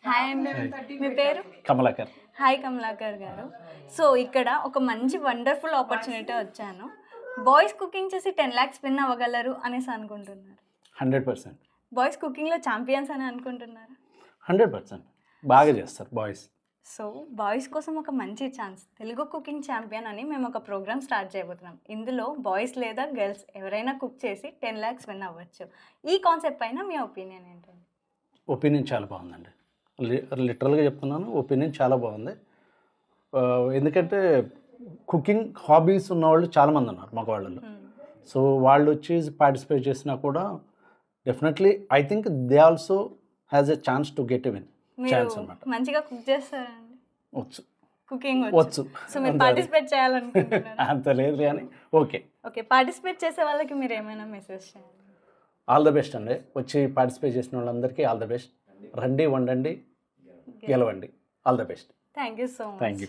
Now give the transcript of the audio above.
Hi అండి, మీ పేరు? Kamalakar. Hi Kamalakar గారు. సో ఇక్కడ ఒక మంచి వండర్ఫుల్ ఆపర్చునిటీ వచ్చాను. బాయ్స్ కుకింగ్ చేసి 10 lakhs విన్ అవ్వగలరు అనేసి అనుకుంటున్నారు. 100%. బాయ్స్ కుకింగ్లో ఛాంపియన్స్ అని అనుకుంటున్నారు. 100% బాగా చేస్తారు బాయ్స్. సో బాయ్స్ కోసం ఒక మంచి ఛాన్స్, తెలుగు కుకింగ్ ఛాంపియన్ అని మేము ఒక ప్రోగ్రామ్ స్టార్ట్ చేయబోతున్నాం. ఇందులో బాయ్స్ లేదా గర్ల్స్ ఎవరైనా కుక్ చేసి 10 lakhs విన్ అవ్వచ్చు. ఈ కాన్సెప్ట్ పైన మీ ఒపీనియన్ ఏంటండి? ఒపీనియన్ చాలా బాగుందండి. లిటరల్గా చెప్తున్నాను, ఒపీనియన్ చాలా బాగుంది. ఎందుకంటే కుకింగ్ హాబీస్ ఉన్నవాళ్ళు చాలామంది ఉన్నారు మగవాళ్ళలో. సో వాళ్ళు వచ్చి పార్టిసిపేట్ చేసినా కూడా definitely I think they also has a chance to get a win chance అన్నమాట. మంచిగా కుక్ చేస్తారండి? వచ్చు, కుకింగ్ వచ్చు. సో మీరు పార్టిసిపేట్ చేయాలనుకుంటున్నారు? అంత లేదు కానీ ఓకే. ఓకే, పార్టిసిపేట్ చేసే వాళ్ళకి మీరు ఏమైనా మెసేజ్ చేయాలి? ఆల్ ద బెస్ట్ అండి. వచ్చి పార్టిసిపేట్ చేసిన వాళ్ళందరికీ ఆల్ ద బెస్ట్. రండి, వండండి, గెలవండి. All the best. Thank you so much. Thank you.